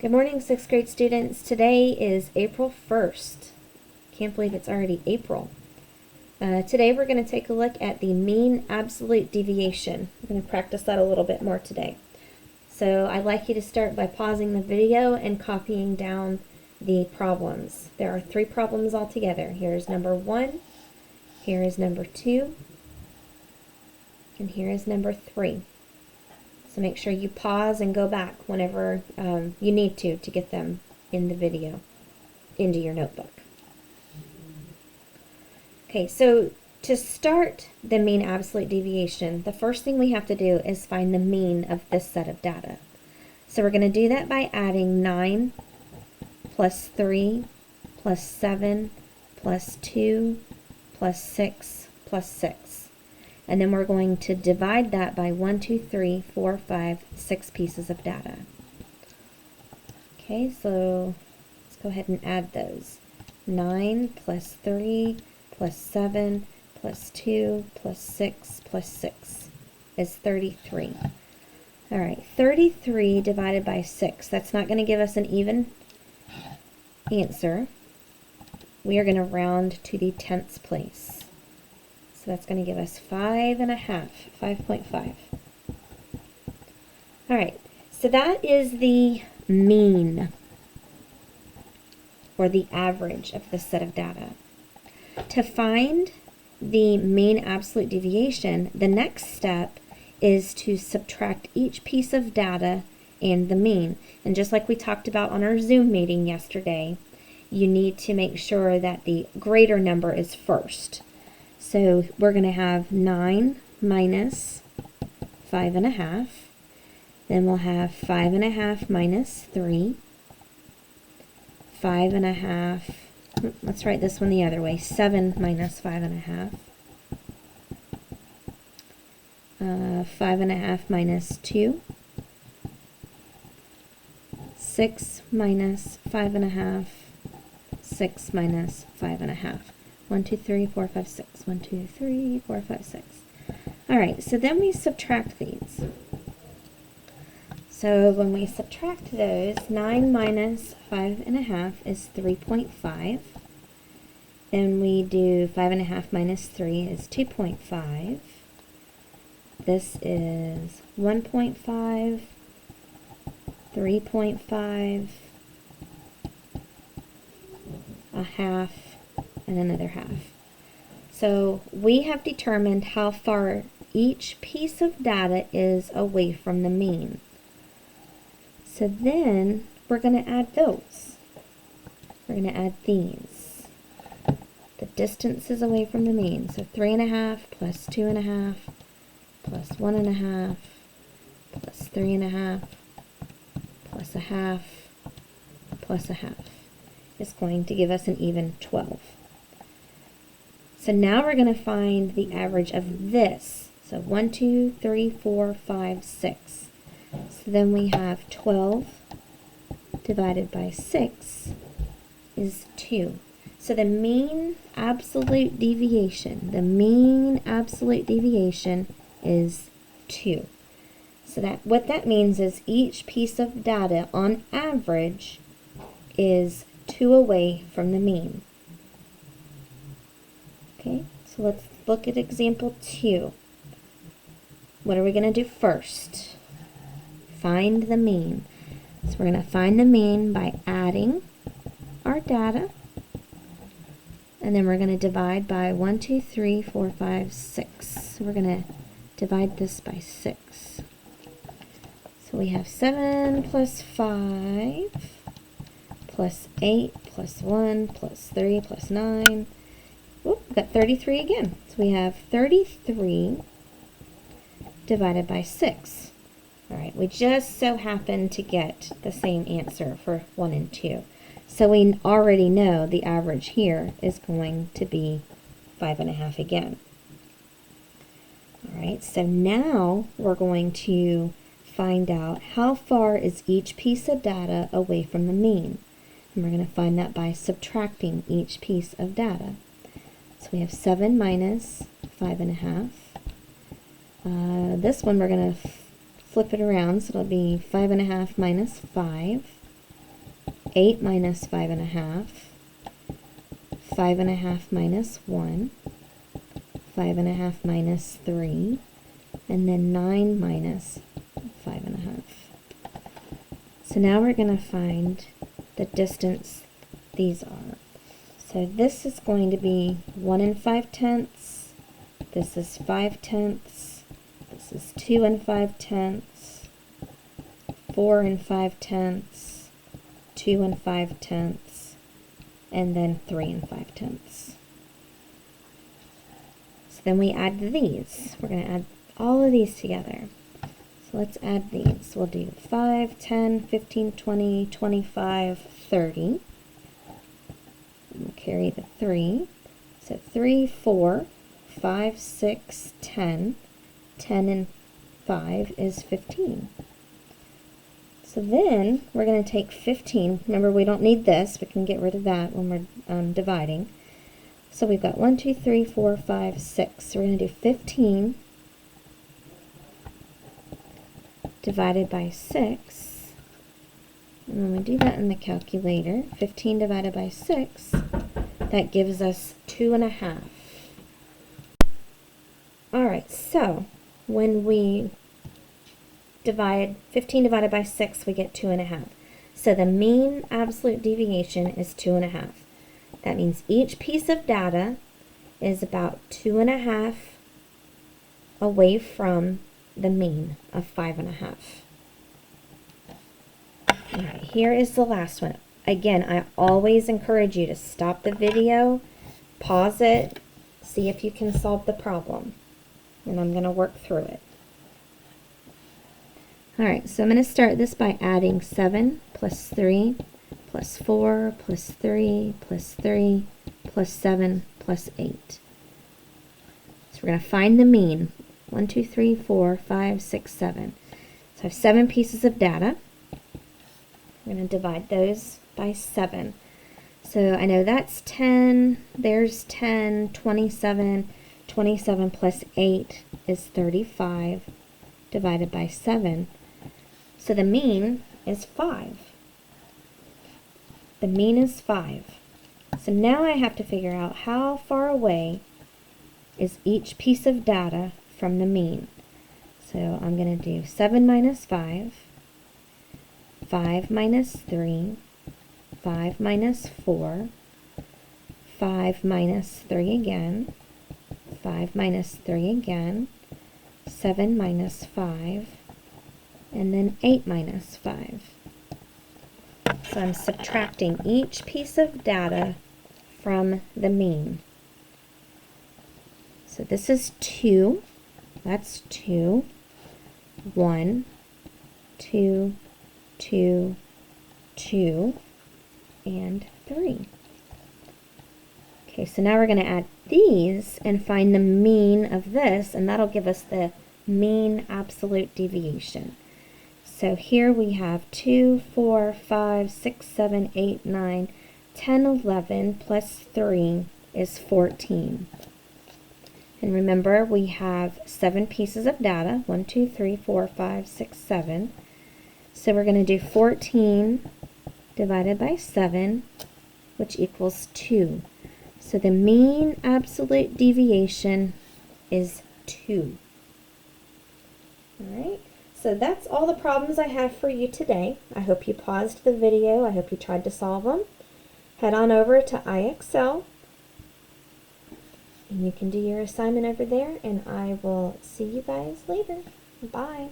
Good morning, 6th grade students. Today is April 1st. Can't believe it's already April. Today we're going to take a look at the mean absolute deviation. We're going to practice that a little bit more today. So I'd like you to start by pausing the video and copying down the problems. There are 3 problems altogether. Here's number 1, here is number 2, and here is number 3. So make sure you pause and go back whenever you need to get them in the video, into your notebook. Okay, so to start the mean absolute deviation, the first thing we have to do is find the mean of this set of data. So we're going to do that by adding 9 plus 3 plus 7 plus 2 plus 6 plus 6. And then we're going to divide that by 1, 2, 3, 4, 5, 6 pieces of data. Okay, so let's go ahead and add those. 9 plus 3 plus 7 plus 2 plus 6 plus 6 is 33. All right, 33 divided by 6. That's not going to give us an even answer. We are going to round to the 10th place. So that's going to give us 5.5. All right, so that is the mean, or the average of this set of data. To find the mean absolute deviation, the next step is to subtract each piece of data and the mean. And just like we talked about on our Zoom meeting yesterday, you need to make sure that the greater number is first. So we're going to have 9 minus 5.5. Then we'll have 5.5 minus 3. 5.5. Let's write this one the other way. 7 minus 5.5. 5.5 minus 2. 6 minus 5.5. 6 minus 5.5. 1, 2, 3, 4, 5, 6. 1, 2, 3, 4, 5, 6. All right, so then we subtract these. So when we subtract those, 9 minus 5.5 is 3.5. Then we do 5.5 minus 3 is 2.5. This is 1.5, 3.5, a half, and another half. So we have determined how far each piece of data is away from the mean. So then we're going to add those. We're going to add these. The distances away from the mean. So 3.5 plus 2.5 plus 1.5 plus 3.5 plus a half plus a half is going to give us an even 12. So now we're going to find the average of this. So 1, 2, 3, 4, 5, 6. So then we have 12 divided by 6 is 2. So the mean absolute deviation, is 2. So what that means is each piece of data on average is 2 away from the mean. Okay, so let's look at example 2. What are we going to do first? Find the mean. So we're going to find the mean by adding our data, and then we're going to divide by 1, 2, 3, 4, 5, 6. So we're going to divide this by 6. So we have 7 plus 5 plus 8 plus 1 plus 3 plus 9. Whoop, we've got 33 again. So we have 33 divided by 6. All right, we just so happen to get the same answer for 1 and 2. So we already know the average here is going to be 5.5 again. All right, so now we're going to find out how far is each piece of data away from the mean. And we're going to find that by subtracting each piece of data. So we have 7 minus 5.5. This one we're going to flip it around, so it'll be 5.5 minus 5. 8 minus 5.5, 5.5 minus 1, 5.5 minus 3, and then 9 minus 5.5. So now we're going to find the distance these are. So this is going to be 1 5/10, this is 5/10, this is 2 5/10, 4 5/10, 2 5/10, and then 3 5/10. So then we add these. We're going to add all of these together. So let's add these. We'll do 5, 10, 15, 20, 25, 30. We'll carry the 3. So 3, 4, 5, 6, 10. 10 and 5 is 15. So then we're going to take 15. Remember, we don't need this. We can get rid of that when we're dividing. So we've got 1, 2, 3, 4, 5, 6. So we're going to do 15 divided by 6. And when we do that in the calculator, 15 divided by 6, that gives us 2.5. Alright, so when we divide 15 divided by 6, we get 2.5. So the mean absolute deviation is 2.5. That means each piece of data is about 2.5 away from the mean of 5.5. All right, here is the last one. Again, I always encourage you to stop the video, pause it, see if you can solve the problem. And I'm going to work through it. All right, so I'm going to start this by adding 7 plus 3 plus 4 plus 3 plus 3 plus 7 plus 8. So we're going to find the mean. 1, 2, 3, 4, 5, 6, 7. So I have 7 pieces of data. I'm going to divide those by 7. So I know that's 10, there's 10, 27, 27 plus 8 is 35 divided by 7. So the mean is 5. The mean is 5. So now I have to figure out how far away is each piece of data from the mean. So I'm going to do 7 minus 5, 5 minus 3, 5 minus 4, 5 minus 3 again, 5 minus 3 again, 7 minus 5, and then 8 minus 5. So I'm subtracting each piece of data from the mean. So this is 2. That's 2. 1, 2, 2, 2, and 3. Okay, so now we're going to add these and find the mean of this, and that'll give us the mean absolute deviation. So here we have 2, 4, 5, 6, 7, 8, 9, 10, 11 plus 3 is 14. And remember, we have 7 pieces of data, 1, 2, 3, 4, 5, 6, 7. So we're going to do 14 divided by 7, which equals 2. So the mean absolute deviation is 2. All right, so that's all the problems I have for you today. I hope you paused the video. I hope you tried to solve them. Head on over to IXL. And you can do your assignment over there, and I will see you guys later. Bye.